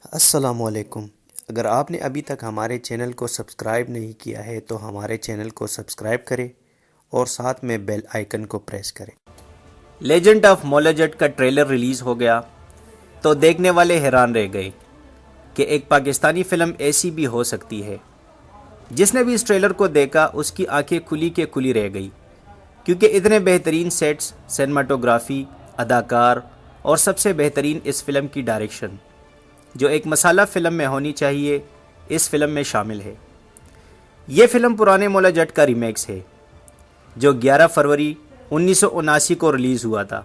السلام علیکم۔ اگر آپ نے ابھی تک ہمارے چینل کو سبسکرائب نہیں کیا ہے تو ہمارے چینل کو سبسکرائب کریں اور ساتھ میں بیل آئیکن کو پریس کریں۔ لیجنڈ آف مولا جٹ کا ٹریلر ریلیز ہو گیا تو دیکھنے والے حیران رہ گئے کہ ایک پاکستانی فلم ایسی بھی ہو سکتی ہے۔ جس نے بھی اس ٹریلر کو دیکھا اس کی آنکھیں کھلی کے کھلی رہ گئی، کیونکہ اتنے بہترین سیٹس، سینماٹوگرافی، اداکار اور سب سے بہترین اس فلم کی ڈائریکشن، جو ایک مسالہ فلم میں ہونی چاہیے، اس فلم میں شامل ہے۔ یہ فلم پرانے مولا جٹ کا ریمیکس ہے، جو 11 فروری 1979 کو ریلیز ہوا تھا،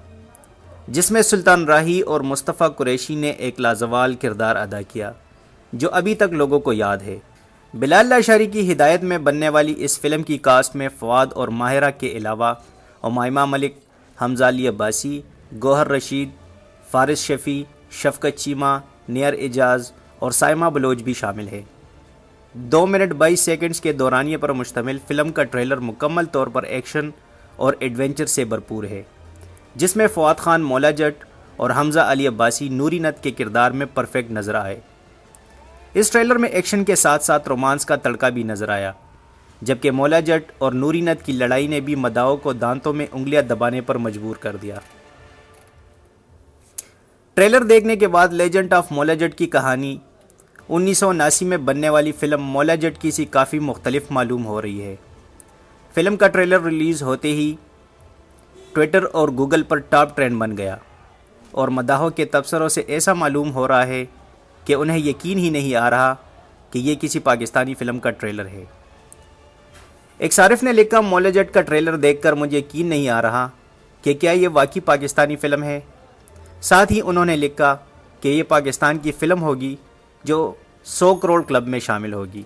جس میں سلطان راہی اور مصطفیٰ قریشی نے ایک لازوال کردار ادا کیا جو ابھی تک لوگوں کو یاد ہے۔ بلال لاشاری کی ہدایت میں بننے والی اس فلم کی کاسٹ میں فواد اور ماہرہ کے علاوہ امائمہ ملک، حمزہ علی عباسی، گوہر رشید، فارس شفیع، شفقت چیمہ، نیئر اعجاز اور سائمہ بلوچ بھی شامل ہے۔ 2 منٹ 22 سیکنڈز کے دورانیے پر مشتمل فلم کا ٹریلر مکمل طور پر ایکشن اور ایڈونچر سے بھرپور ہے، جس میں فواد خان مولا جٹ اور حمزہ علی عباسی نوری نت کے کردار میں پرفیکٹ نظر آئے۔ اس ٹریلر میں ایکشن کے ساتھ ساتھ رومانس کا تڑکا بھی نظر آیا، جبکہ مولا جٹ اور نوری نت کی لڑائی نے بھی مداحوں کو دانتوں میں انگلیاں دبانے پر مجبور کر دیا۔ ٹریلر دیکھنے کے بعد لیجنڈ آف مولا جٹ کی کہانی 1979 میں بننے والی فلم مولا جٹ کی سی کافی مختلف معلوم ہو رہی ہے۔ فلم کا ٹریلر ریلیز ہوتے ہی ٹویٹر اور گوگل پر ٹاپ ٹرینڈ بن گیا، اور مداحوں کے تبصروں سے ایسا معلوم ہو رہا ہے کہ انہیں یقین ہی نہیں آ رہا کہ یہ کسی پاکستانی فلم کا ٹریلر ہے۔ ایک صارف نے لکھا، مولا جٹ کا ٹریلر دیکھ کر مجھے یقین نہیں آ رہا کہ کیا یہ واقعی پاکستانی فلم ہے۔ ساتھ ہی انہوں نے لکھا کہ یہ پاکستان کی فلم ہوگی جو 100 کروڑ کلب میں شامل ہوگی۔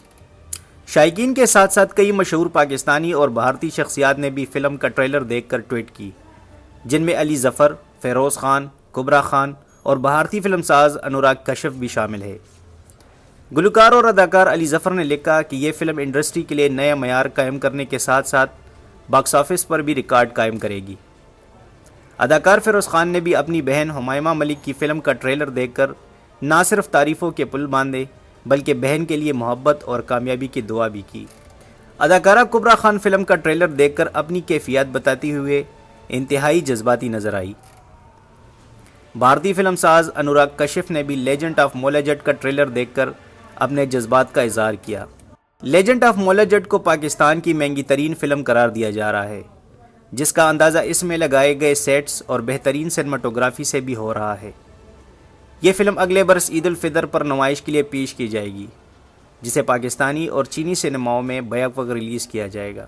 شائقین کے ساتھ ساتھ کئی مشہور پاکستانی اور بھارتی شخصیات نے بھی فلم کا ٹریلر دیکھ کر ٹویٹ کی، جن میں علی ظفر، فیروز خان، کبرا خان اور بھارتی فلم ساز انوراگ کشیپ بھی شامل ہے۔ گلوکار اور اداکار علی ظفر نے لکھا کہ یہ فلم انڈسٹری کے لیے نیا معیار قائم کرنے کے ساتھ ساتھ باکس آفس پر بھی ریکارڈ قائم کرے گی۔ اداکار فیروز خان نے بھی اپنی بہن ہمائمہ ملک کی فلم کا ٹریلر دیکھ کر نہ صرف تعریفوں کے پل باندھے بلکہ بہن کے لیے محبت اور کامیابی کی دعا بھی کی۔ اداکارہ کبرا خان فلم کا ٹریلر دیکھ کر اپنی کیفیات بتاتے ہوئے انتہائی جذباتی نظر آئی۔ بھارتی فلم ساز انوراگ کشیپ نے بھی لیجنڈ آف مولا جٹ کا ٹریلر دیکھ کر اپنے جذبات کا اظہار کیا۔ لیجنڈ آف مولا جٹ کو پاکستان کی مہنگی ترین فلم قرار دیا جا رہا ہے، جس کا اندازہ اس میں لگائے گئے سیٹس اور بہترین سینماٹوگرافی سے بھی ہو رہا ہے۔ یہ فلم اگلے برس عید الفطر پر نمائش کے لیے پیش کی جائے گی، جسے پاکستانی اور چینی سینماؤں میں بیک وقت ریلیز کیا جائے گا۔